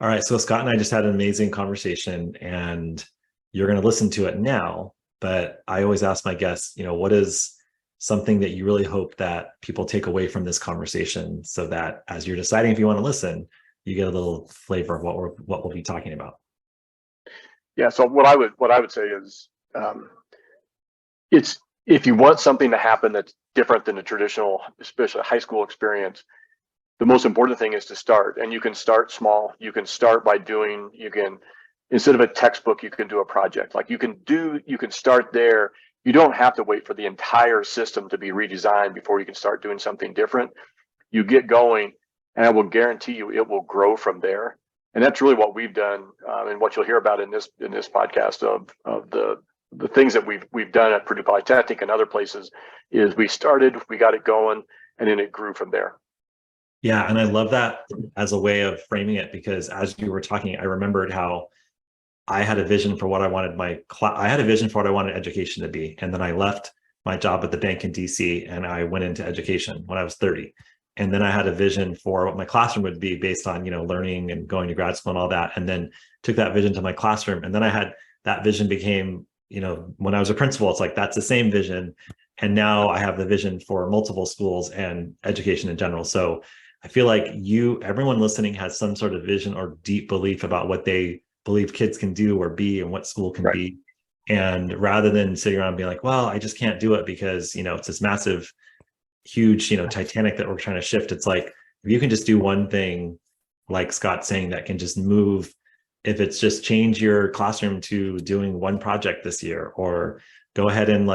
All right, so Scott and I just had an amazing conversation, and you're going to listen to it now. But I always ask my guests, what is something that you really hope that people take away from this conversation, so that as you're deciding if you want to listen, you get a little flavor of what we'll be talking about. Yeah. So what I would say is, it's if you want something to happen that's different than the traditional, especially high school experience, the most important thing is to start. And you can start small. You can start by instead of a textbook, you can do a project. Like you can start there. You don't have to wait for the entire system to be redesigned before you can start doing something different. You get going, and I will guarantee you it will grow from there. And that's really what we've done, and what you'll hear about in this podcast of the things that we've done at Purdue Polytechnic and other places. Is we got it going, and then it grew from there. Yeah, and I love that as a way of framing it, because as you were talking, I remembered how I had a vision for what I wanted I had a vision for what I wanted education to be. And then I left my job at the bank in DC and I went into education when I was 30. And then I had a vision for what my classroom would be based on, learning and going to grad school and all that. And then took that vision to my classroom. And then I had that vision became, when I was a principal, it's like, that's the same vision. And now I have the vision for multiple schools and education in general. So I feel like everyone listening has some sort of vision or deep belief about what they believe kids can do or be and what school can be. And rather than sitting around being like, well, I just can't do it because, it's this massive, huge, Titanic that we're trying to shift. It's like, if you can just do one thing, like Scott's saying, that can just move, if it's just change your classroom to doing one project this year, or go ahead and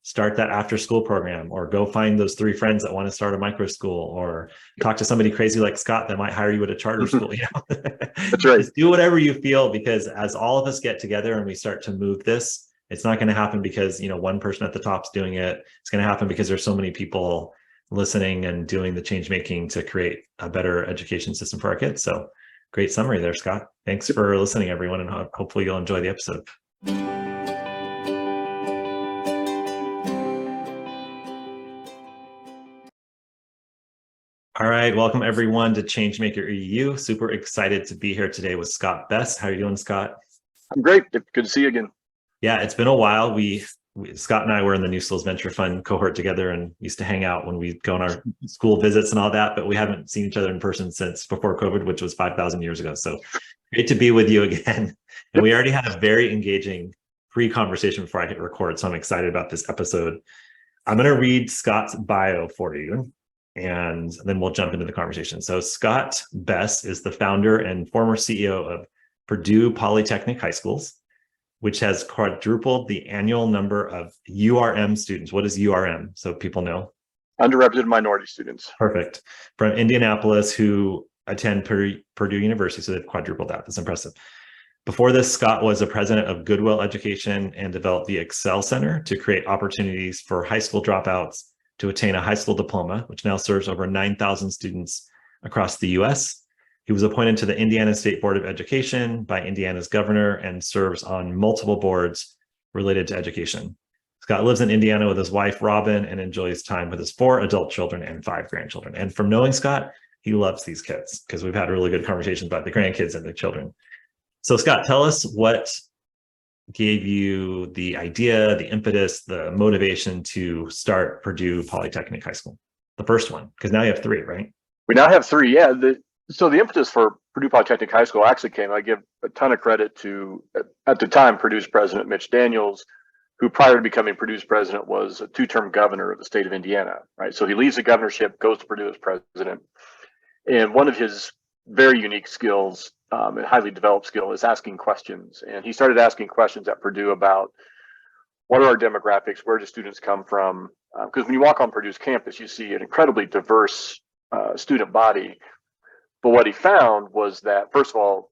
start that after school program, or go find those 3 friends that want to start a micro school, or talk to somebody crazy like Scott that might hire you at a charter school. That's right. Just do whatever you feel, because as all of us get together and we start to move this, it's not going to happen because one person at the top's doing it. It's going to happen because there's so many people listening and doing the change making to create a better education system for our kids. So great summary there, Scott. Thanks for listening, everyone, and hopefully you'll enjoy the episode. All right, welcome everyone to Changemaker EU. Super excited to be here today with Scott Bess. How are you doing, Scott? I'm great. Good to see you again. Yeah, it's been a while. Scott and I were in the New Schools Venture Fund cohort together and used to hang out when we'd go on our school visits and all that, but we haven't seen each other in person since before COVID, which was 5,000 years ago. So great to be with you again. And we already had a very engaging pre-conversation before I hit record, so I'm excited about this episode. I'm going to read Scott's bio for you, and then we'll jump into the conversation. So Scott Bess is the founder and former CEO of Purdue Polytechnic High Schools, which has quadrupled the annual number of URM students. What is URM? So people know. Underrepresented minority students. Perfect. From Indianapolis, who attend Purdue University. So they've quadrupled that. That's impressive. Before this, Scott was the president of Goodwill Education and developed the Excel Center to create opportunities for high school dropouts to attain a high school diploma, which now serves over 9,000 students across the US. He was appointed to the Indiana State Board of Education by Indiana's governor and serves on multiple boards related to education. Scott lives in Indiana with his wife, Robin, and enjoys time with his 4 adult children and 5 grandchildren. And from knowing Scott, he loves these kids, because we've had really good conversations about the grandkids and the children. So Scott, tell us what gave you the idea, the impetus, the motivation to start Purdue Polytechnic High School? The first one, because now you have 3, right? We now have 3, yeah. So the impetus for Purdue Polytechnic High School actually I give a ton of credit to, at the time, Purdue's president, Mitch Daniels, who prior to becoming Purdue's president was a 2-term governor of the state of Indiana, right? So he leaves the governorship, goes to Purdue as president. And one of his very unique skills, and highly developed skill, is asking questions. And he started asking questions at Purdue about what are our demographics, where do students come from? Because when you walk on Purdue's campus, you see an incredibly diverse student body. But what he found was that, first of all,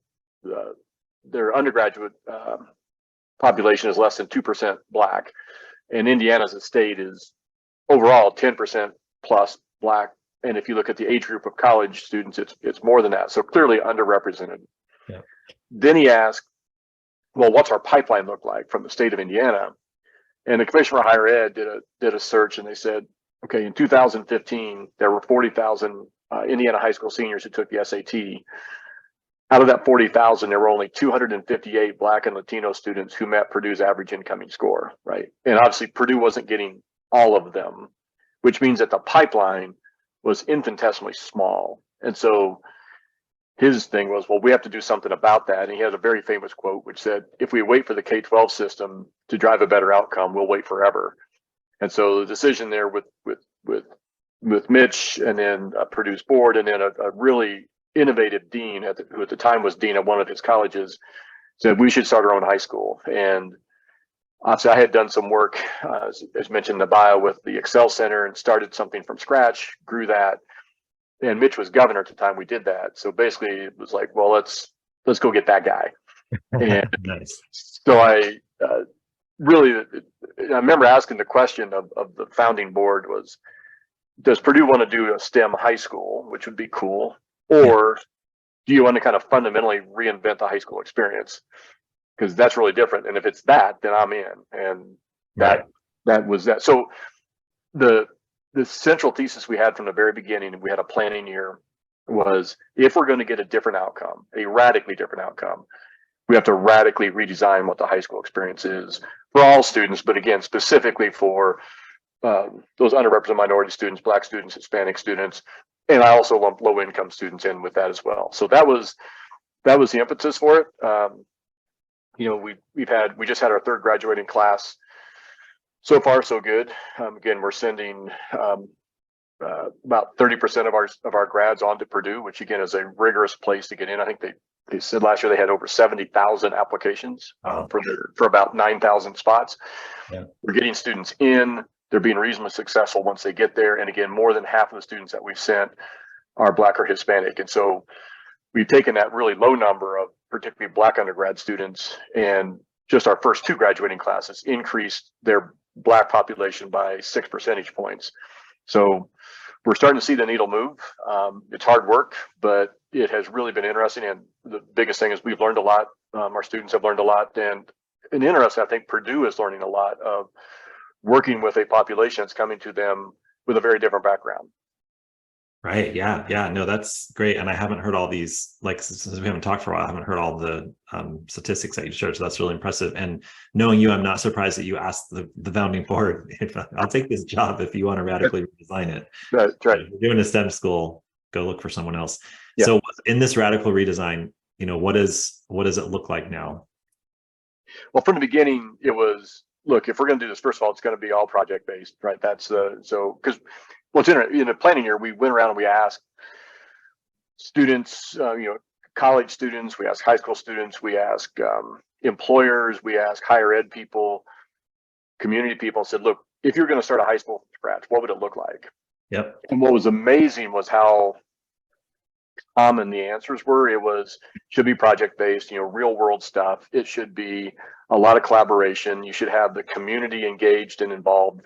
their undergraduate population is less than 2% Black, and Indiana as a state is overall 10% plus Black. And if you look at the age group of college students, it's more than that. So clearly underrepresented. Yeah. Then he asked, well, what's our pipeline look like from the state of Indiana? And the Commission for Higher Ed did a search, and they said, okay, in 2015, there were 40,000 Indiana high school seniors who took the SAT. out of that 40,000, there were only 258 Black and Latino students who met Purdue's average incoming score, right? And obviously Purdue wasn't getting all of them, which means that the pipeline was infinitesimally small. And so his thing was, well, we have to do something about that. And he had a very famous quote, which said, if we wait for the K-12 system to drive a better outcome, we'll wait forever. And so the decision there with Mitch and then Purdue's board and then a really innovative dean who at the time was dean at one of his colleges said we should start our own high school. And obviously I had done some work, as mentioned in the bio, with the Excel Center and started something from scratch, grew that. And Mitch was governor at the time we did that. So basically it was like, well, let's go get that guy. And Nice. so I remember asking the question of the founding board was, does Purdue want to do a STEM high school, which would be cool? Or do you want to kind of fundamentally reinvent the high school experience? Because that's really different. And if it's that, then I'm in. And that was that. So the central thesis we had from the very beginning, and we had a planning year, was if we're going to get a different outcome, a radically different outcome, we have to radically redesign what the high school experience is for all students, but again, specifically for those underrepresented minority students, Black students, Hispanic students, and I also lump low income students in with that as well. So that was the impetus for it. We just had our third graduating class. So far, so good. Again, we're sending about 30% of our grads on to Purdue, which again is a rigorous place to get in. I think they said last year they had over 70,000 applications for about 9,000 spots. Yeah. We're getting students in. They're being reasonably successful once they get there. And again, more than half of the students that we've sent are Black or Hispanic. And so we've taken that really low number of particularly Black undergrad students, and just our first two graduating classes increased their Black population by 6 percentage points. So we're starting to see the needle move. It's hard work, but it has really been interesting. And the biggest thing is we've learned a lot. Our students have learned a lot. And interesting, I think Purdue is learning a lot of working with a population that's coming to them with a very different background. Right. Yeah. Yeah. No, that's great. And I haven't heard all these, like, since we haven't talked for a while, I haven't heard all the statistics that you showed. So that's really impressive. And knowing you, I'm not surprised that you asked the founding board, if I'll take this job if you want to radically redesign it. That's right. If you're doing a STEM school, go look for someone else. Yeah. So in this radical redesign, what does it look like now? Well, from the beginning, it was, look, if we're going to do this, first of all, it's going to be all project based, right? That's because what's in the planning year, we went around and we asked students, college students, we asked high school students, we asked employers, we asked higher ed people, community people, said, look, if you're going to start a high school from scratch, what would it look like? Yep. And what was amazing was how common the answers were. It should be project based, real world stuff. It should be a lot of collaboration. You should have the community engaged and involved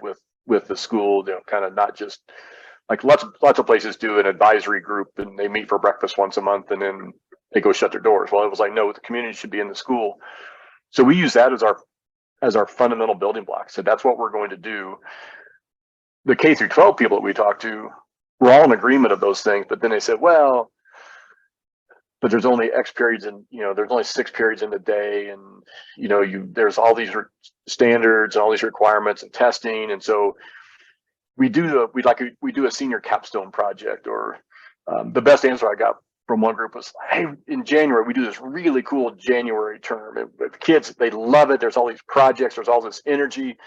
with the school, kind of not just like lots of places do an advisory group and they meet for breakfast once a month and then they go shut their doors. Well, it was like, no, the community should be in the school. So we use that as our fundamental building block. So that's what we're going to do. The K through 12 people that we talked to were all in agreement of those things, but then they said, well, but there's only X periods and, there's only 6 periods in the day. And, there's all these standards and all these requirements and testing. And so we do a senior capstone project, or the best answer I got from one group was, hey, in January, we do this really cool January term. And the kids, they love it. There's all these projects, there's all this energy.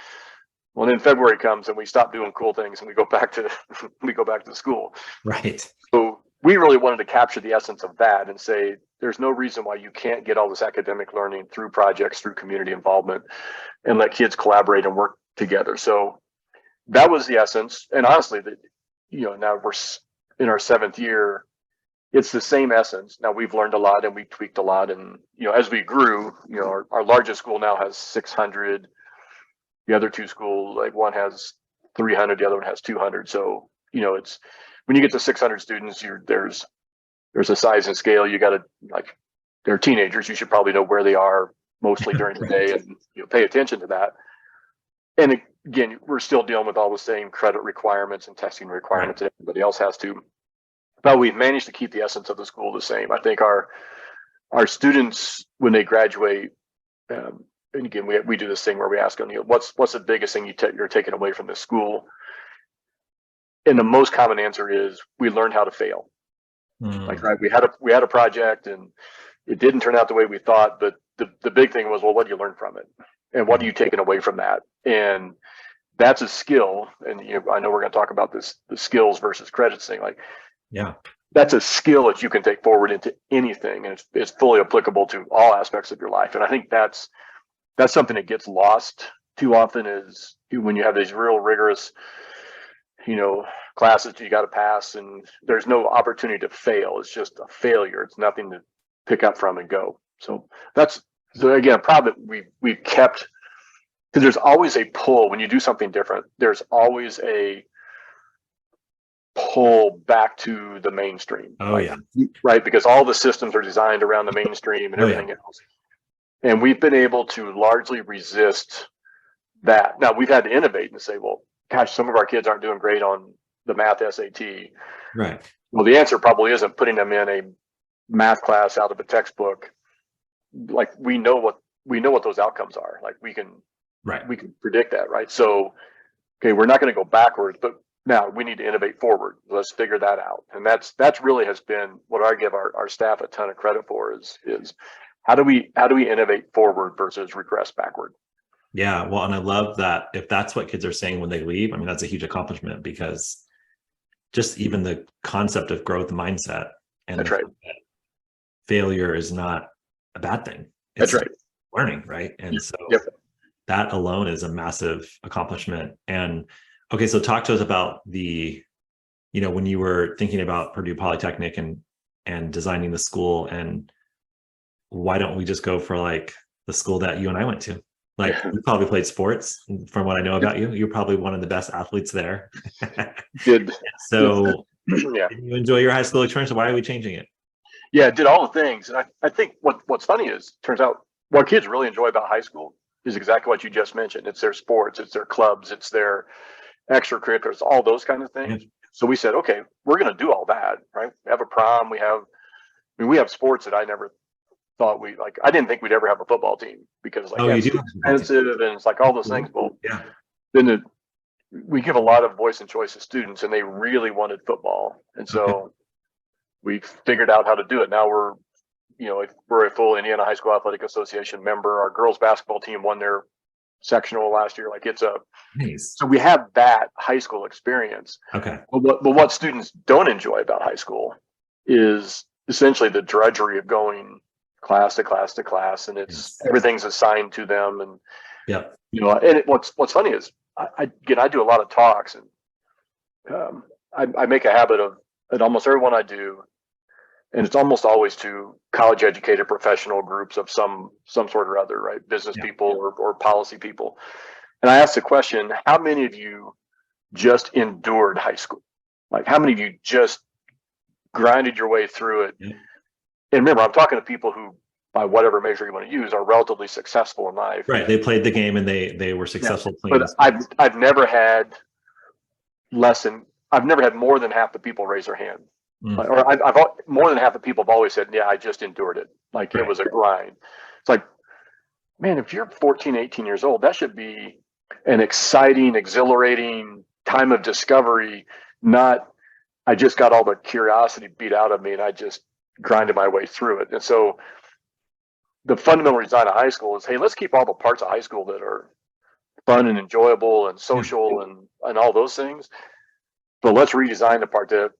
Well, then February comes and we stop doing cool things and we go back to the school. Right. So we really wanted to capture the essence of that and say, there's no reason why you can't get all this academic learning through projects, through community involvement, and let kids collaborate and work together. So that was the essence. And honestly, now we're in our 7th year, it's the same essence. Now we've learned a lot and we tweaked a lot. And, as we grew, our largest school now has 600. The other 2 schools, like one has 300, the other one has 200. So, it's, when you get to 600 students, there's a size and scale. You got to, like, they're teenagers. You should probably know where they are mostly during the day and pay attention to that. And again, we're still dealing with all the same credit requirements and testing requirements that everybody else has to. But we've managed to keep the essence of the school the same. I think our our students, when they graduate, and again, we do this thing where we ask them, what's the biggest thing you're taking away from this school? And the most common answer is, we learned how to fail. Like, right, we had a project and it didn't turn out the way we thought, but the big thing was, well, what do you learn from it? And what are you taking away from that? And that's a skill. And I know we're going to talk about this, the skills versus credits thing. Like, yeah, that's a skill that you can take forward into anything, and it's fully applicable to all aspects of your life. And I think that's something that gets lost too often, is when you have these real rigorous, classes you got to pass, and there's no opportunity to fail. It's just a failure. It's nothing to pick up from and go. So again, a problem that we've kept, because there's always a pull when you do something different. There's always a pull back to the mainstream. Oh, yeah. Right. Because all the systems are designed around the mainstream and everything else. And we've been able to largely resist that. Now, we've had to innovate and say, well, gosh, some of our kids aren't doing great on the math SAT. Right. Well, the answer probably isn't putting them in a math class out of a textbook. Like, we know what those outcomes are. Like, we can predict that. Right. So, okay, we're not going to go backwards, but now we need to innovate forward. Let's figure that out. And that's really has been what I give our staff a ton of credit for, is how do we innovate forward versus regress backward? Yeah. Well, and I love that if that's what kids are saying when they leave, I mean, that's a huge accomplishment, because just even the concept of growth mindset and that's right. Failure is not a bad thing. It's right. Learning. Right. And so that alone is a massive accomplishment. And okay, so talk to us about when you were thinking about Purdue Polytechnic and designing the school, and why don't we just go for like the school that you and I went to? Like, you probably played sports, from what I know about you. You're probably one of the best athletes there. Did. So Yeah. Did you enjoy your high school experience? Why are we changing it? Yeah, did all the things. And I think what's funny is, turns out what kids really enjoy about high school is exactly what you just mentioned. It's their sports, it's their clubs, it's their extracurriculars, all those kind of things. Yeah. So we said, okay, we're going to do all that, right? We have a prom. We have sports that I never thought I didn't think we'd ever have a football team, because it's expensive and it's like all those things. Well, yeah. Then we give a lot of voice and choice to students, and they really wanted football. And so we figured out how to do it. Now we're a full Indiana High School Athletic Association member. Our girls basketball team won their sectional last year. Nice. So we have that high school experience. Okay. But what students don't enjoy about high school is essentially the drudgery of going class to class to class, and everything's assigned to them. And and what's funny is I do a lot of talks, and I make a habit of, at almost everyone I do, and it's almost always to college educated professional groups of some sort or other, right? Business people or policy people. And I ask the question, how many of you just endured high school? Like, how many of you just grinded your way through it? Yeah. And remember, I'm talking to people who, by whatever measure you want to use, are relatively successful in life. Right. They played the game and they were successful playing. But I've never had more than half the people raise their hand. Or I've more than half the people have always said, yeah, I just endured it. Like, it was a grind. It's like, man, if you're 14, 18 years old, that should be an exciting, exhilarating time of discovery, not I just got all the curiosity beat out of me and I just grinded my way through it. And so the fundamental design of high school is, hey, let's keep all the parts of high school that are fun and enjoyable and social and all those things, but let's redesign the part that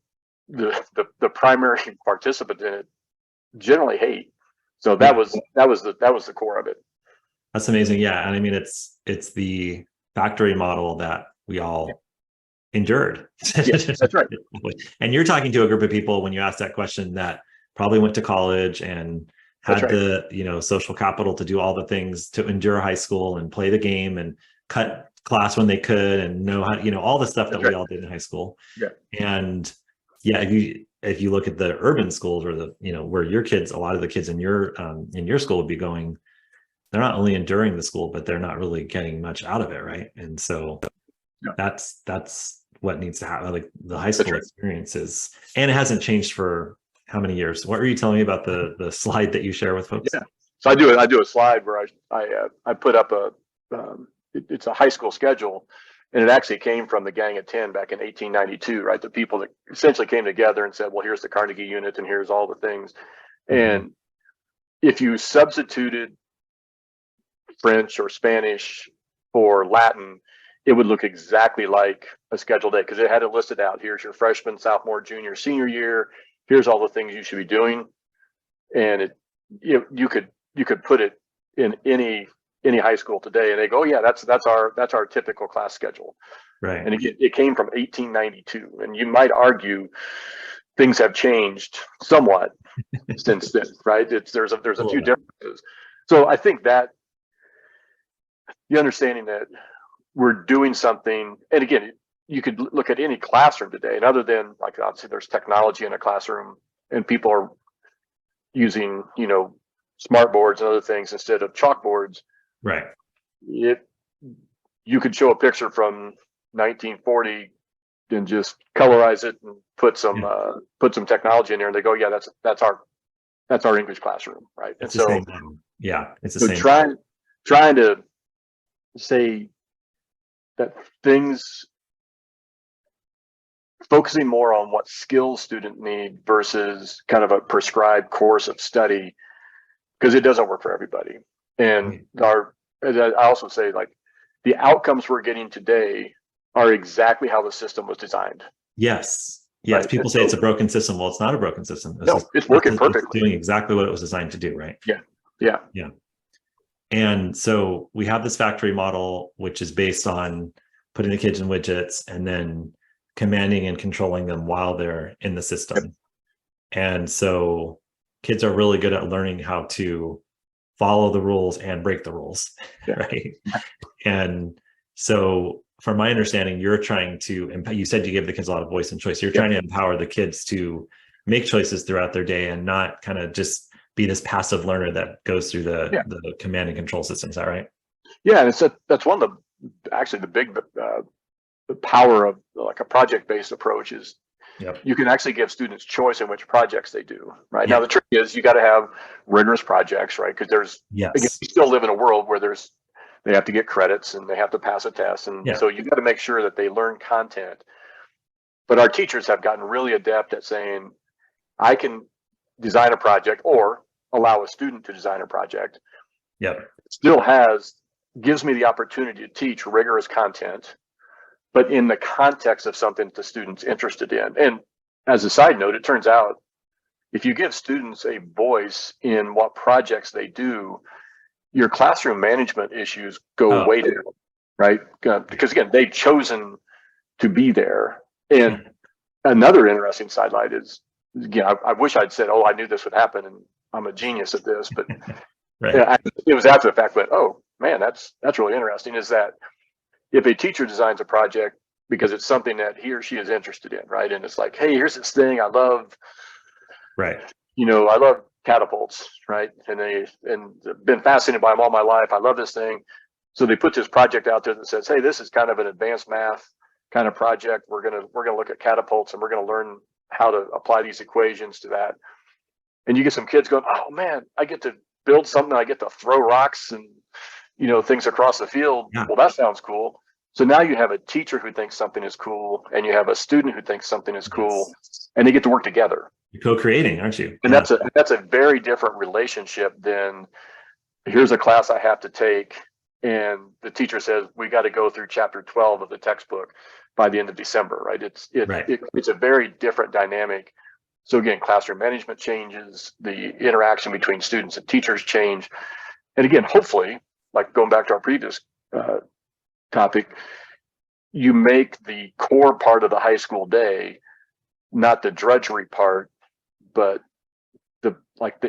the primary participant in it generally hate. So that was the core of it. That's amazing. Yeah. And I mean, it's the factory model that we all endured. Yes, that's right. And you're talking to a group of people, when you ask that question, that probably went to college and had the social capital to do all the things to endure high school and play the game and cut class when they could and know how, all the stuff that we all did in high school. Yeah. And if you look at the urban schools, or where your kids, a lot of the kids in your school would be going, they're not only enduring the school, but they're not really getting much out of it. Right. And so that's what needs to happen. Like, the high school experiences, and it hasn't changed for how many years? What were you telling me about the slide that you share with folks? Yeah. So I do a slide where I put up it's a high school schedule, and it actually came from the Gang of 10 back in 1892, right? The people that essentially came together and said, well, here's the Carnegie unit and here's all the things. And if you substituted French or Spanish or Latin, it would look exactly like a scheduled day, because it had it listed out. Here's your freshman, sophomore, junior, senior year. Here's all the things you should be doing. And you could put it in any high school today, and they go, oh, yeah, that's our typical class schedule. Right. And it came from 1892, and you might argue things have changed somewhat since then, right? There's a few differences. So I think that the understanding that we're doing something, and again, you could look at any classroom today, and other than, like, obviously there's technology in a classroom and people are using, smart boards and other things instead of chalkboards. Right. You could show a picture from 1940 and just colorize it and put some technology in there, and they go, yeah, that's our English classroom, right? It's and the so same model. Yeah, it's the same. Trying to say that things, focusing more on what skills students need versus kind of a prescribed course of study, because it doesn't work for everybody. And I also say, like, the outcomes we're getting today are exactly how the system was designed. Yes. Right? People say it's a broken system. Well, it's not a broken system. It's working perfectly. It's doing exactly what it was designed to do, right? Yeah. And so we have this factory model, which is based on putting the kids in widgets and then commanding and controlling them while they're in the system. Yep. And so kids are really good at learning how to follow the rules and break the rules, right? And so from my understanding, you're trying to, you said you give the kids a lot of voice and choice. You're trying to empower the kids to make choices throughout their day and not kind of just be this passive learner that goes through the command and control system. Is that right? Yeah, and that's one of the big the power of, like, a project-based approach is you can actually give students choice in which projects they do. Right now, the trick is you got to have rigorous projects, right? Because again, we still live in a world where they have to get credits and they have to pass a test, and so you got to make sure that they learn content. But our teachers have gotten really adept at saying, I can design a project or allow a student to design a project. It still gives me the opportunity to teach rigorous content, but in the context of something the student's interested in. And as a side note, it turns out if you give students a voice in what projects they do, your classroom management issues go way down, right? Because again, they've chosen to be there. And another interesting sidelight is, again, I wish I'd said, oh, I knew this would happen and I'm a genius at this, but it was after the fact, but oh man, that's really interesting, is that if a teacher designs a project because it's something that he or she is interested in, right? And it's like, hey, here's this thing I love, I love catapults, right? And been fascinated by them all my life. I love this thing. So they put this project out there that says, hey, this is kind of an advanced math kind of project. We're gonna look at catapults and we're gonna learn how to apply these equations to that. And you get some kids going, oh man, I get to build something. I get to throw rocks and things across the field. Well, that sounds cool. So now you have a teacher who thinks something is cool, and you have a student who thinks something is cool, and they get to work together. You're co-creating, aren't you? And that's a very different relationship than, here's a class I have to take, and the teacher says we got to go through chapter 12 of the textbook by the end of December, right? It's a very different dynamic. So again, classroom management changes, the interaction between students and teachers change, and again, hopefully, like going back to our previous topic, you make the core part of the high school day not the drudgery part, but the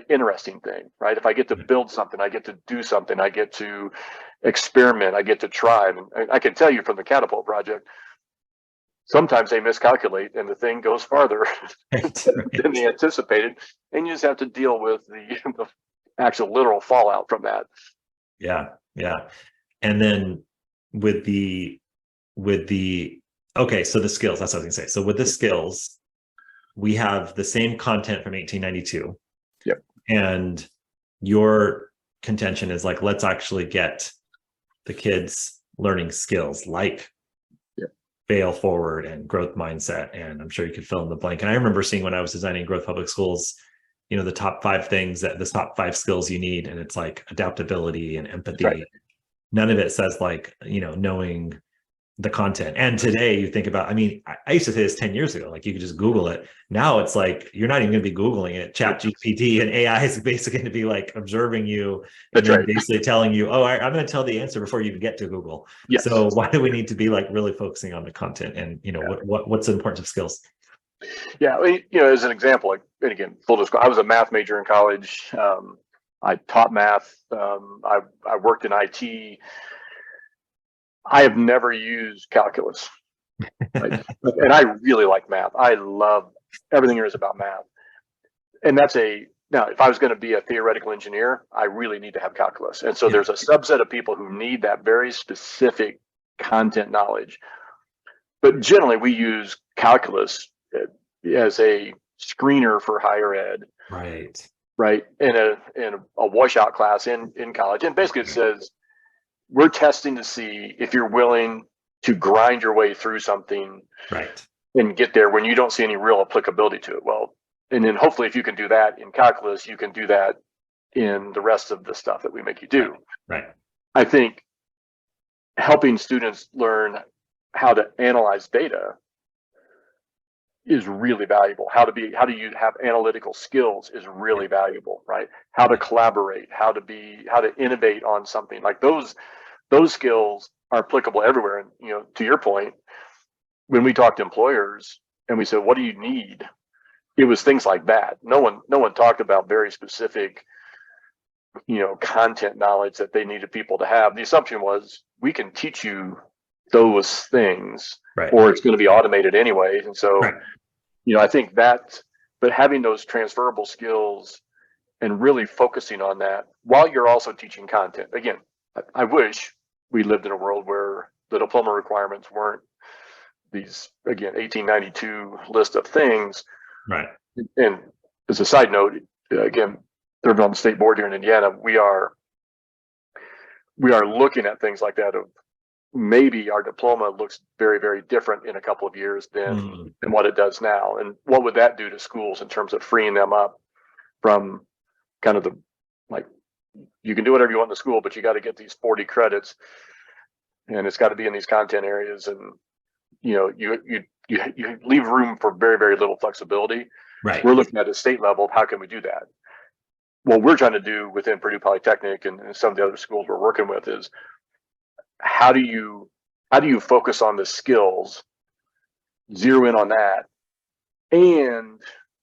interesting thing, right? If I get to build something, I get to do something, I get to experiment, I get to try. And I can tell you from the catapult project, sometimes they miscalculate and the thing goes farther than they anticipated, and you just have to deal with the actual literal fallout from that. And then with the okay, so the skills, that's what I was gonna say. So with the skills, we have the same content from 1892. Yep. And your contention is like, let's actually get the kids learning skills like fail forward and growth mindset. And I'm sure you could fill in the blank. And I remember seeing when I was designing growth public schools, the top 5 things the top 5 skills you need. And it's like adaptability and empathy. Right. None of it says like, knowing the content. And today you think about, I used to say this 10 years ago, like you could just Google it. Now it's like, you're not even going to be Googling it. Chat GPT and AI is basically going to be like observing you and then basically telling you, oh, I'm going to tell the answer before you even get to Google. Yes. So why do we need to be like really focusing on the content and, what's the importance of skills? Yeah. As an example, like, and again, full disclosure, I was a math major in college. I taught math. I worked in IT. I have never used calculus, right? And I really like math. I love everything there is about math. And now, if I was going to be a theoretical engineer, I really need to have calculus. And so there's a subset of people who need that very specific content knowledge. But generally, we use calculus as a screener for higher ed. Right. In a washout class in college. And basically it says, we're testing to see if you're willing to grind your way through something and get there when you don't see any real applicability to it. Well, and then hopefully if you can do that in calculus, you can do that in the rest of the stuff that we make you do. Right. I think helping students learn how to analyze data is really valuable. How do you have analytical skills is really valuable, right? How to collaborate, how to innovate on something like those skills are applicable everywhere. And, to your point, when we talked to employers and we said, what do you need? It was things like that. No one talked about very specific, content knowledge that they needed people to have. The assumption was we can teach you those things, or it's going to be automated anyway. And so, I think that, but having those transferable skills and really focusing on that while you're also teaching content. Again, I wish we lived in a world where the diploma requirements weren't these, again, 1892 list of things. Right. And as a side note, again, serving on the state board here in Indiana, we are looking at things like that of maybe our diploma looks very, very different in a couple of years than what it does now. And what would that do to schools in terms of freeing them up from kind of the, like, you can do whatever you want in the school, but you got to get these 40 credits and it's got to be in these content areas. And, you leave room for very, very little flexibility. Right. We're looking at a state level. How can we do that? What we're trying to do within Purdue Polytechnic and some of the other schools we're working with is how do you focus on the skills, zero in on that, and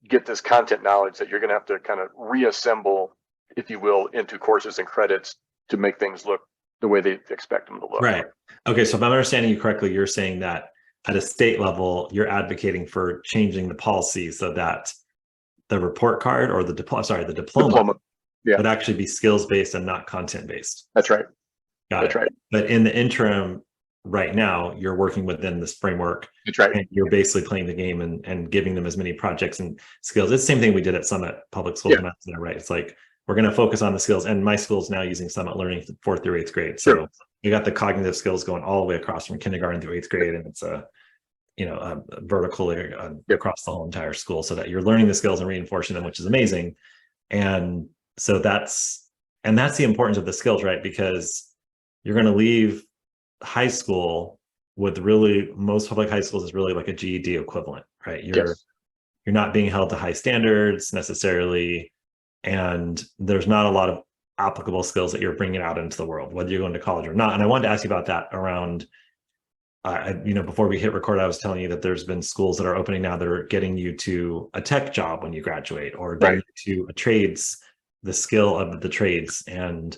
get this content knowledge that you're going to have to kind of reassemble, if you will, into courses and credits to make things look the way they expect them to look. Right. Okay. So if I'm understanding you correctly, you're saying that at a state level, you're advocating for changing the policy so that the report card or the diploma would actually be skills-based and not content-based. That's right. That's right. But in the interim, right now, you're working within this framework. That's right. And you're basically playing the game and giving them as many projects and skills. It's the same thing we did at Summit Public Schools, right? It's like, we're going to focus on the skills. And my school's now using Summit Learning 4th through 8th grade. So you got the cognitive skills going all the way across from kindergarten through 8th grade. And it's a vertically across the whole entire school so that you're learning the skills and reinforcing them, which is amazing. And so that's the importance of the skills, right? Because you're going to leave high school with most public high schools is really like a GED equivalent, right? You're not being held to high standards necessarily. And there's not a lot of applicable skills that you're bringing out into the world, whether you're going to college or not. And I wanted to ask you about that around, before we hit record, I was telling you that there's been schools that are opening now that are getting you to a tech job when you graduate, or getting you to the skill of the trades. And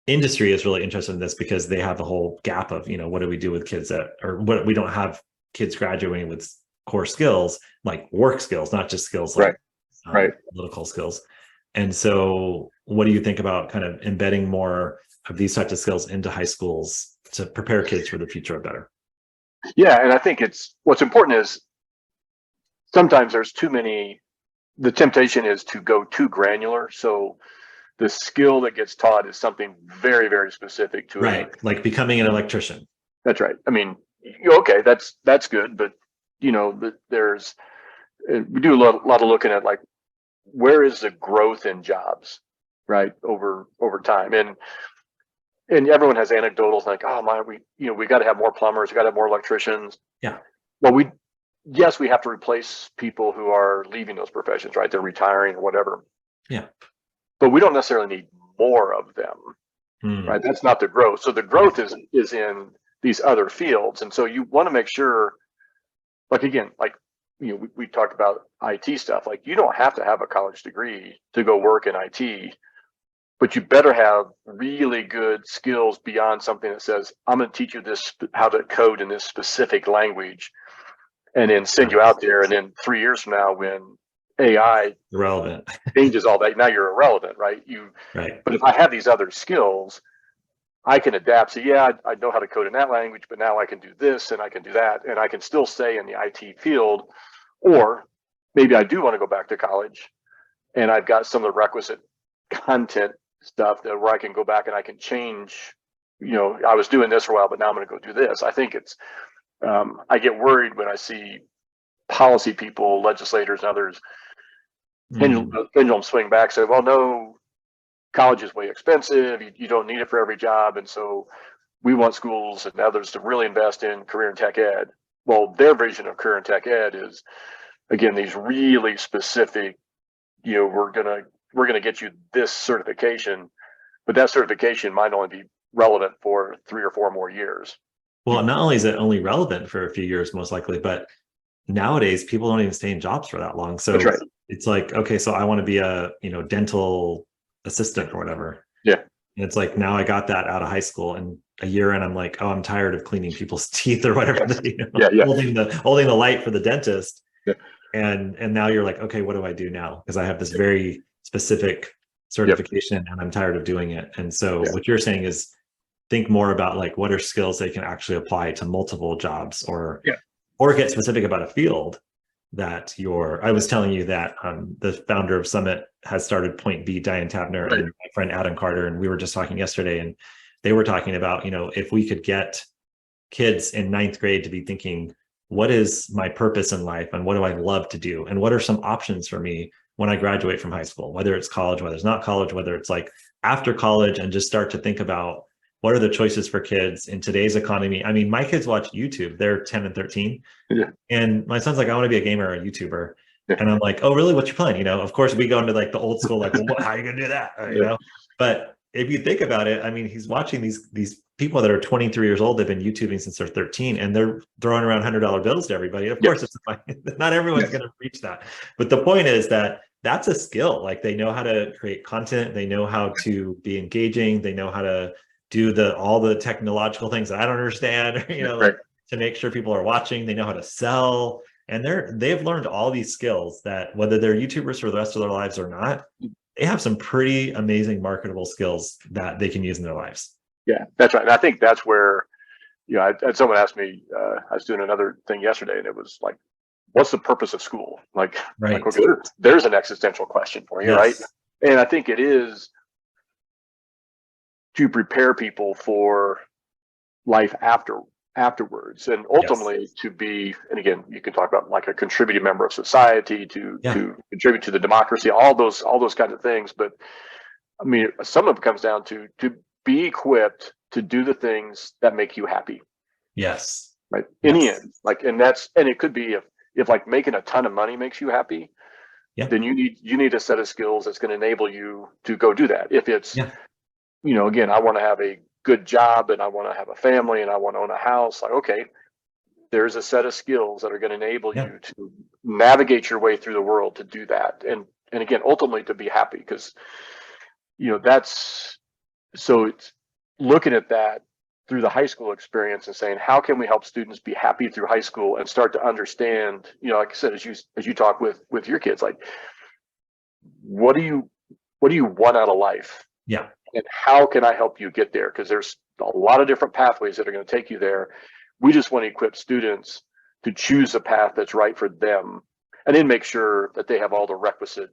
industry is really interested in this because they have the whole gap of, what do we do with kids what we don't have kids graduating with core skills, like work skills, not just skills like political skills. And so what do you think about kind of embedding more of these types of skills into high schools to prepare kids for the future better? Yeah. And I think what's important is sometimes there's too many, the temptation is to go too granular. So the skill that gets taught is something very, very specific to Right. Like becoming an electrician. That's right. I mean, okay, that's good, but there's we do a lot of looking at, like, where is the growth in jobs, right, over time, and everyone has anecdotals like, oh my, we got to have more plumbers, we got to have more electricians. Yeah. Well, yes, we have to replace people who are leaving those professions, right? They're retiring or whatever. Yeah. But we don't necessarily need more of them, right? That's not the growth. So the growth is in these other fields, and so you want to make sure, like, again, like, we talked about IT stuff. Like, you don't have to have a college degree to go work in IT, but you better have really good skills beyond something that says, I'm going to teach you this, how to code in this specific language, and then send you out there. And then 3 years from now, when AI Irrelevant. changes all that, now you're irrelevant, right? Right. But if I have these other skills, I can adapt. So yeah, I know how to code in that language, but now I can do this and I can do that, and I can still stay in the IT field. Or maybe I do want to go back to college, and I've got some of the requisite content stuff that where I can go back and I can change. I was doing this for a while, but now I'm going to go do this. I think it's, I get worried when I see policy people, legislators, and others pendulum swing back, say, well, no, college is way expensive. You don't need it for every job. And so we want schools and others to really invest in career and tech ed. Well, their vision of career and tech ed is, again, these really specific, we're going to get you this certification, but that certification might only be relevant for 3 or 4 more years. Well, not only is it only relevant for a few years, most likely, but nowadays people don't even stay in jobs for that long. So that's right. It's like, okay, so I want to be a, dental assistant or whatever. Yeah. And it's like, now I got that out of high school, and a year in, I'm like, oh, I'm tired of cleaning people's teeth or whatever. Yeah. Holding the light for the dentist. Yeah. And now you're like, okay, what do I do now? Because I have this very specific certification and I'm tired of doing it. And so what you're saying is, think more about, like, what are skills they can actually apply to multiple jobs, or get specific about a field that I was telling you that the founder of Summit has started Point B, Diane Tabner, and my friend Adam Carter, and we were just talking yesterday, and they were talking about, if we could get kids in 9th grade to be thinking, what is my purpose in life, and what do I love to do, and what are some options for me when I graduate from high school, whether it's college, whether it's not college, whether it's like after college, and just start to think about what are the choices for kids in today's economy. I mean, my kids watch YouTube. They're 10 and 13. Yeah. And my son's like, I want to be a gamer or a YouTuber. Yeah. And I'm like, oh, really? What's your plan? Of course we go into like the old school, like, well, how are you going to do that? But if you think about it, I mean, he's watching these people that are 23 years old. They've been YouTubing since they're 13, and they're throwing around $100 bills to everybody. Of course, it's not everyone's going to reach that. But the point is that that's a skill. Like, they know how to create content. They know how to be engaging. They know how to do all the technological things that I don't understand, like, to make sure people are watching. They know how to sell, and they've learned all these skills that, whether they're YouTubers for the rest of their lives or not, they have some pretty amazing marketable skills that they can use in their lives. Yeah, that's right. And I think that's where, I had someone asked me, I was doing another thing yesterday, and it was like, what's the purpose of school? Like, okay, there's an existential question for you, right? And I think it is to prepare people for life afterwards, and ultimately to be, and again, you can talk about like a contributing member of society, to contribute to the democracy, all those kinds of things. But I mean, some of it comes down to be equipped to do the things that make you happy. Yes. Right. In the end, like, and it could be if like making a ton of money makes you happy, then you need a set of skills that's going to enable you to go do that. If it's again, I want to have a good job, and I want to have a family, and I want to own a house. Like, okay, there's a set of skills that are going to enable you to navigate your way through the world to do that. And again, ultimately to be happy, because, so it's looking at that through the high school experience and saying, how can we help students be happy through high school and start to understand, like I said, as you talk with your kids, like, what do you want out of life? Yeah. And how can I help you get there? Because there's a lot of different pathways that are going to take you there. We just want to equip students to choose a path that's right for them. and then make sure that they have all the requisite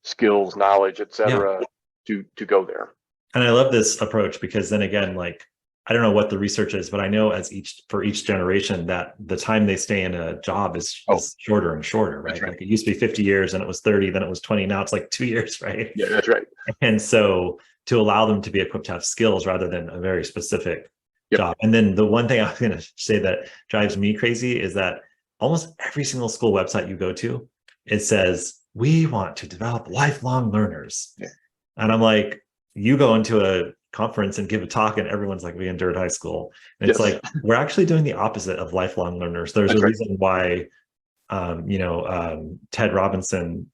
skills, knowledge, et cetera, to go there. And I love this approach because then again, like, I don't know what the research is, but I know for each generation that the time they stay in a job is shorter and shorter, right? Like it used to be 50 years and it was 30, then it was 20. Now it's like 2 years, right? Yeah, that's right. And so to allow them to be equipped to have skills rather than a very specific job. And then the one thing I was going to say that drives me crazy is that almost every single school website you go to, it says, we want to develop lifelong learners. Yeah. And I'm like, you go into a conference and give a talk and everyone's like, we endured high school. And it's like, we're actually doing the opposite of lifelong learners. There's a reason why, Ted Robinson,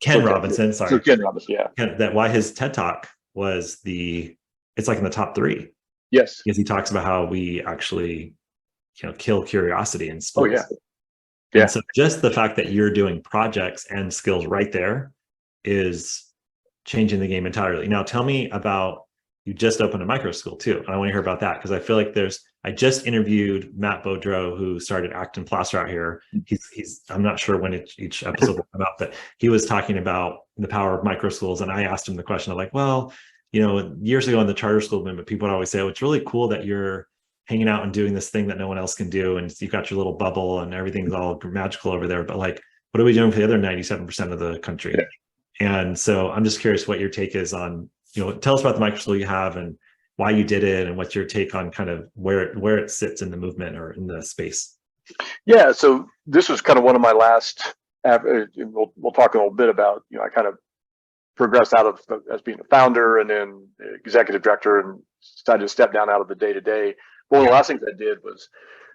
Ken Robinson, that why his TED Talk was it's like in the top 3. Yes. Because he talks about how we actually, kill curiosity in schools. Oh, yeah. Yeah. And so just the fact that you're doing projects and skills right there is changing the game entirely. Now, tell me about, you just opened a micro school too. And I want to hear about that because I feel like I just interviewed Matt Beaudreau, who started Acton Plaster out here. I'm not sure when each episode will come out, but he was talking about the power of micro schools. And I asked him the question of like, well, years ago in the charter school movement, people would always say, oh, it's really cool that you're hanging out and doing this thing that no one else can do. And you've got your little bubble and everything's all magical over there. But like, what are we doing for the other 97% of the country? Yeah. And so I'm just curious what your take is on, tell us about the micro school you have and why you did it and what's your take on kind of where it sits in the movement or in the space. Yeah. So this was kind of one of my last, we'll talk a little bit about, I kind of progressed out of as being a founder and then executive director and decided to step down out of the day-to-day. One of the last things I did was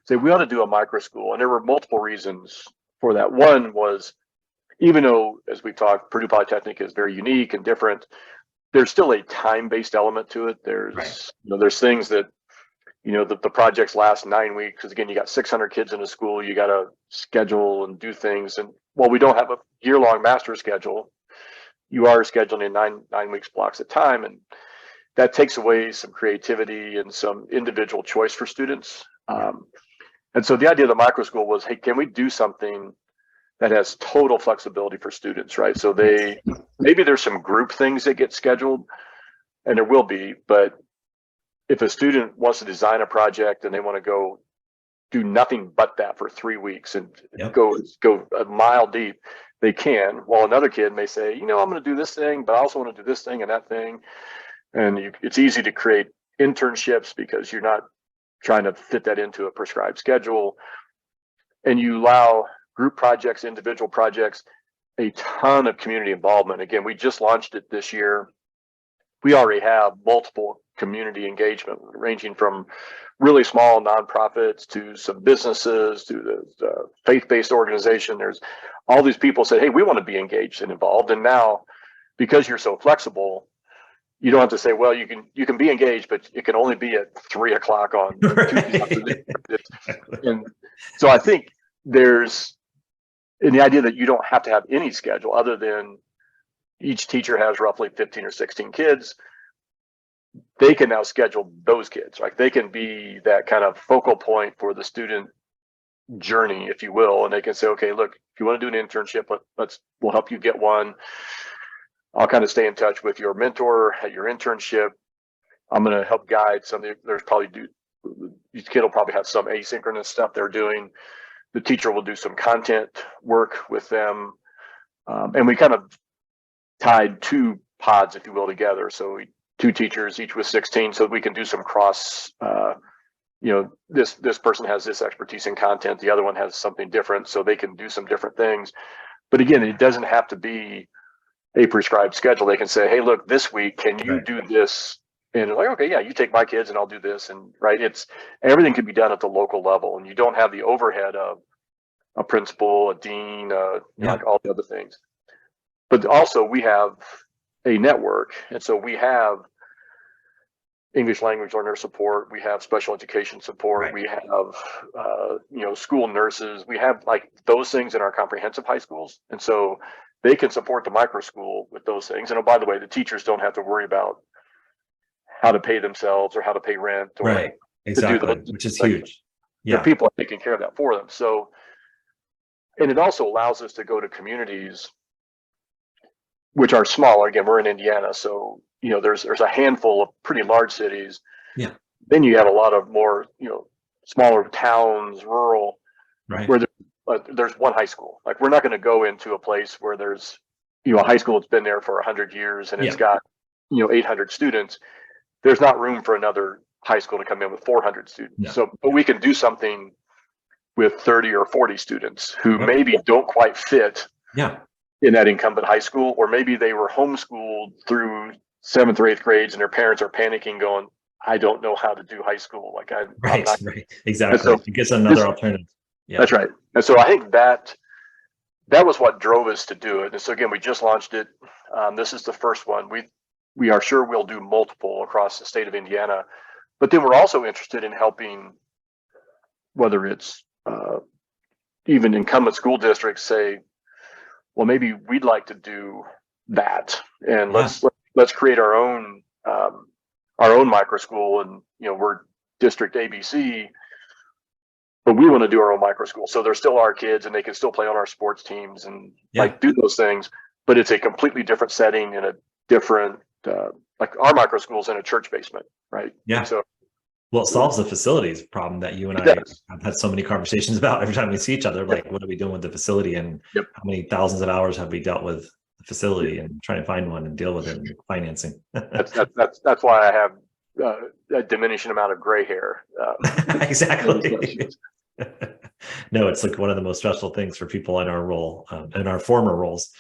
say, we ought to do a micro school. And there were multiple reasons for that. One was, even though, as we talked, Purdue Polytechnic is very unique and different, there's still a time-based element to it. There's, there's things that, the projects last 9 weeks. Because again, you got 600 kids in a school, you got to schedule and do things. And while we don't have a year-long master schedule, you are scheduling in nine weeks blocks of time. And that takes away some creativity and some individual choice for students. And so the idea of the micro school was, hey, can we do something that has total flexibility for students, right? So maybe there's some group things that get scheduled, and there will be, but if a student wants to design a project and they want to go do nothing but that for 3 weeks and go a mile deep, they can. While another kid may say, I'm going to do this thing, but I also want to do this thing and that thing. And it's easy to create internships because you're not trying to fit that into a prescribed schedule. And you allow group projects, individual projects, a ton of community involvement. Again, we just launched it this year. We already have multiple community engagement, ranging from really small nonprofits to some businesses to the faith-based organization. There's all these people say, hey, we want to be engaged and involved. And now, because you're so flexible, you don't have to say, well, you can be engaged, but it can only be at 3 o'clock on Tuesday afternoon. And so I think there's the idea that you don't have to have any schedule other than each teacher has roughly 15 or 16 kids. They can now schedule those kids, right? They can be that kind of focal point for the student journey, if you will. And they can say, okay, look, if you want to do an internship, we'll help you get one. I'll kind of stay in touch with your mentor at your internship. I'm going to help guide something. Each kid will probably have some asynchronous stuff they're doing. The teacher will do some content work with them. And we kind of tied 2 pods, if you will, together. So 2 teachers, each with 16, so we can do some cross, this person has this expertise in content, the other one has something different, so they can do some different things. But again, it doesn't have to be a prescribed schedule. They can say, hey, look, this week, can you do this? And like, okay, yeah, you take my kids and I'll do this. And everything can be done at the local level, and you don't have the overhead of a principal, a dean, like all the other things. But also we have a network. And so we have English language learner support. We have special education support. We have, school nurses. We have like those things in our comprehensive high schools. And so they can support the micro school with those things. And oh, by the way, the teachers don't have to worry about how to pay themselves or how to pay rent. Or exactly, which is huge. The people are taking care of that for them. So And it also allows us to go to communities which are smaller. Again, we're in Indiana, so there's a handful of pretty large cities. Yeah. Then you have a lot of more smaller towns, rural, Right. where there's one high school. Like, we're not going to go into a place where there's a high school that's been there for 100 years and it's got 800 students. There's not room for another high school to come in with 400 students. No. So, but we can do something with 30 or 40 students who maybe don't quite fit in that incumbent high school, or maybe they were homeschooled through 7th or 8th grades and their parents are panicking going, I don't know how to do high school. Like, right. Exactly. So it gives another alternative. Yeah. That's right. And so I think that was what drove us to do it. And so again, we just launched it. This is the first one. We are sure we'll do multiple across the state of Indiana, but then we're also interested in helping, whether it's even incumbent school districts, say, well, maybe we'd like to do that, and let's create our own micro school, and we're district ABC, but we want to do our own micro school. So they're still our kids and they can still play on our sports teams and like do those things, but it's a completely different setting in a different, like our micro school's in a church basement, right? Yeah. So, well, it solves the facilities problem that you and I have had so many conversations about every time we see each other. Like, what are we doing with the facility, and how many thousands of hours have we dealt with the facility and trying to find one and deal with it and financing? that's why I have a diminishing amount of gray hair. Exactly. No, it's like one of the most stressful things for people in our role, in our former roles.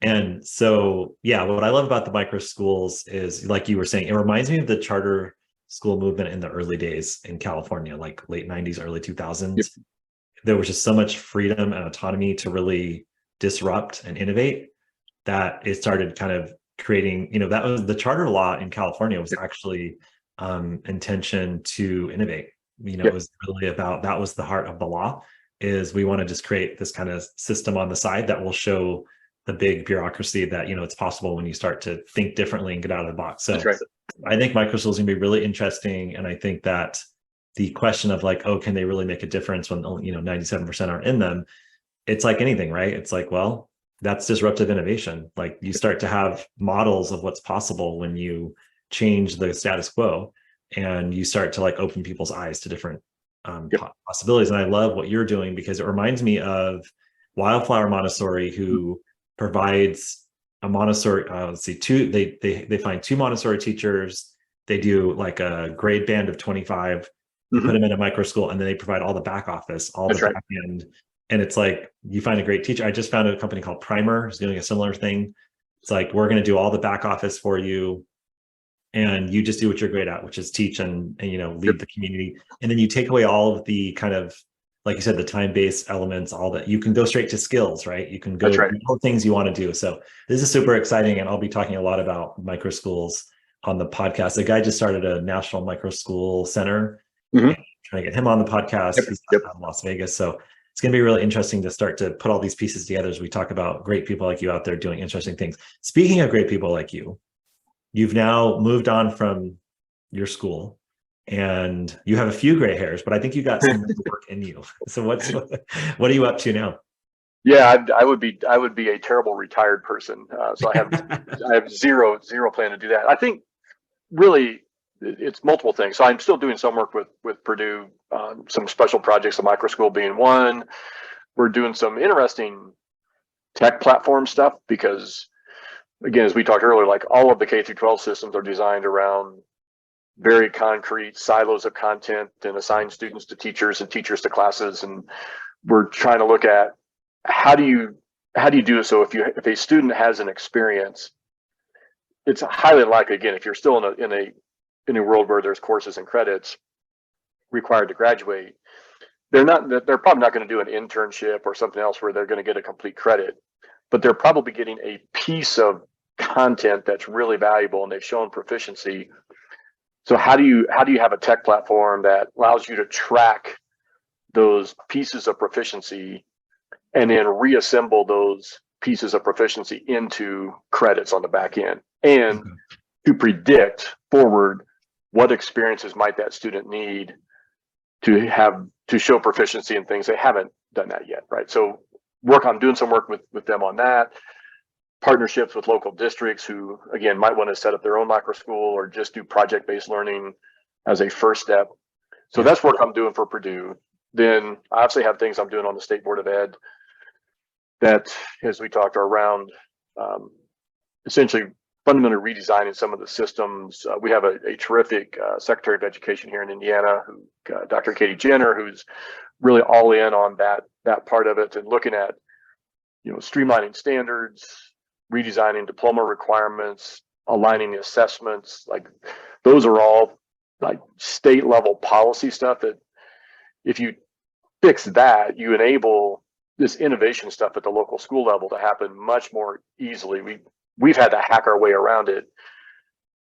And so, what I love about the micro schools is, like you were saying, it reminds me of the charter school movement in the early days in California, like late 90s, early 2000s. There was just so much freedom and autonomy to really disrupt and innovate that it started kind of creating, that was the charter law in California was actually intention to innovate. It was really about, that was the heart of the law, is we want to just create this kind of system on the side that will show the big bureaucracy that, it's possible when you start to think differently and get out of the box. So I think micro schools are going to be really interesting. And I think that the question of like, can they really make a difference when, 97% aren't in them? It's like anything, right? It's like, well, that's disruptive innovation. Like, you start to have models of what's possible when you change the status quo and you start to like open people's eyes to different possibilities. And I love what you're doing, because it reminds me of Wildflower Montessori, who provides a Montessori, they find 2 Montessori teachers. They do like a grade band of 25, put them in a micro school, and then they provide all the back office, all the back end. And it's like, you find a great teacher. I just found a company called Primer who's doing a similar thing. It's like, we're going to do all the back office for you, and you just do what you're great at, which is teach and lead the community. And then you take away all of the kind of, like you said, the time-based elements, all that. You can go straight to skills, right? You can go do all the things you want to do. So this is super exciting. And I'll be talking a lot about micro schools on the podcast. The guy just started a national micro school center. Trying to get him on the podcast. He's out in Las Vegas. So it's going to be really interesting to start to put all these pieces together as we talk about great people like you out there doing interesting things. Speaking of great people like you, you've now moved on from your school, and you have a few gray hairs, but I think you got some work in you. So what are you up to now? Yeah, I would be a terrible retired person. So I have zero plan to do that. I think really it's multiple things. So I'm still doing some work with Purdue, some special projects, the micro school being one. We're doing some interesting tech platform stuff, because again, as we talked earlier, like all of the K through 12 systems are designed around very concrete silos of content and assign students to teachers and teachers to classes. And we're trying to look at how do you do it so if a student has an experience, it's highly likely, again, if you're still in a world where there's courses and credits required to graduate, they're probably not going to do an internship or something else where they're going to get a complete credit, but they're probably getting a piece of content that's really valuable and they've shown proficiency. So how do you have a tech platform that allows you to track those pieces of proficiency and then reassemble those pieces of proficiency into credits on the back end, and to predict forward what experiences might that student need to show proficiency in things they haven't done that yet, right? So doing some work with them on that. Partnerships with local districts who, again, might want to set up their own micro school or just do project-based learning as a first step. So that's work I'm doing for Purdue. Then I obviously have things I'm doing on the State Board of Ed that, as we talked, are around essentially fundamentally redesigning some of the systems. We have a terrific Secretary of Education here in Indiana, Dr. Katie Jenner, who's really all in on that part of it and looking at, streamlining standards, redesigning diploma requirements, aligning the assessments. Like those are all like state level policy stuff that if you fix that, you enable this innovation stuff at the local school level to happen much more easily. We've had to hack our way around it.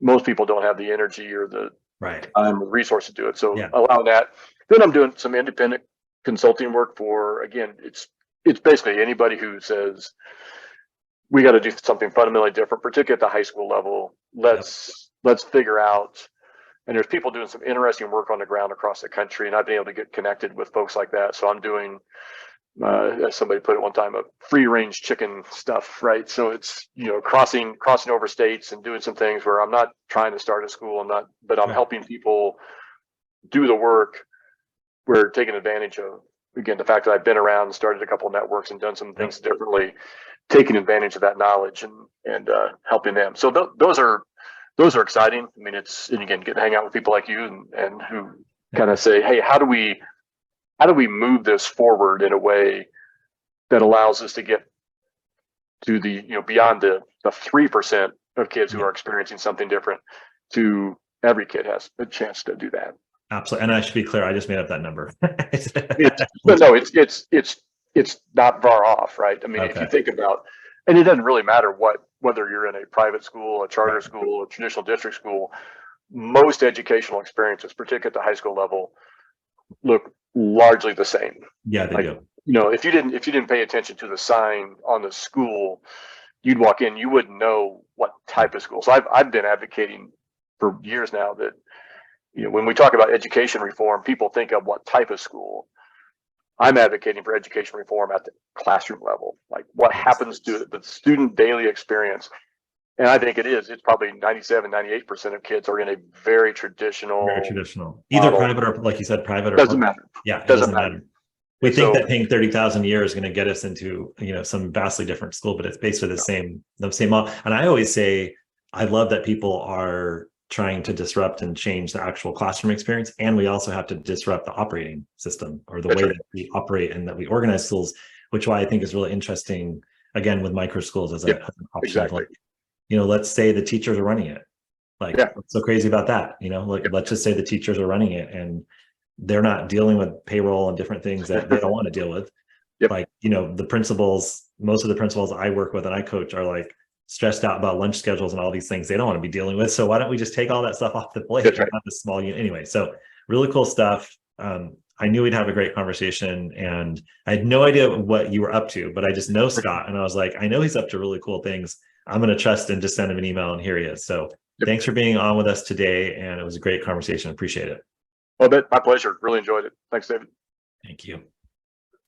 Most people don't have the energy or the time or resource to do it. So allowing that. Then I'm doing some independent consulting work for, again, it's basically anybody who says we got to do something fundamentally different, particularly at the high school level. Let's figure out. And there's people doing some interesting work on the ground across the country, and I've been able to get connected with folks like that. So I'm doing, as somebody put it one time, a free range chicken stuff, right? So it's crossing over states and doing some things where I'm not trying to start a school. But I'm helping people do the work. We're taking advantage of, again, the fact that I've been around and started a couple of networks and done some things differently, taking advantage of that knowledge and helping them. So those are exciting. I mean, and again, get to hang out with people like you and who kind of say, hey, how do we move this forward in a way that allows us to get to the, beyond the 3% of kids who are experiencing something different, to every kid has a chance to do that. Absolutely. And I should be clear, I just made up that number. No, it's not far off, right? I mean, if you think about, and it doesn't really matter whether you're in a private school, a charter school, a traditional district school, most educational experiences, particularly at the high school level, look largely the same. Yeah, they do. If you didn't pay attention to the sign on the school, you'd walk in, you wouldn't know what type of school. So I've been advocating for years now that, when we talk about education reform, people think of what type of school. I'm advocating for education reform at the classroom level, like what happens to the student daily experience. And I think it's probably 97, 98% of kids are in a very traditional, either private or, like you said, private or doesn't matter. Yeah, it doesn't matter. We think that paying $30,000 a year is going to get us into, some vastly different school, but it's basically the same model. And I always say, I love that people are trying to disrupt and change the actual classroom experience. And we also have to disrupt the operating system or the way that we operate and that we organize schools, which why I think is really interesting, again, with micro schools as an option. Exactly. Let's say the teachers are running it. What's so crazy about that? Let's just say the teachers are running it and they're not dealing with payroll and different things that they don't want to deal with. The principals, most of the principals I work with and I coach are stressed out about lunch schedules and all these things they don't want to be dealing with. So why don't we just take all that stuff off the plate and have a small unit anyway? So really cool stuff. I knew we'd have a great conversation and I had no idea what you were up to, but I just know Scott and I was like, I know he's up to really cool things. I'm going to trust and just send him an email and here he is. So thanks for being on with us today. And it was a great conversation. Appreciate it. Well, my pleasure. Really enjoyed it. Thanks, David. Thank you.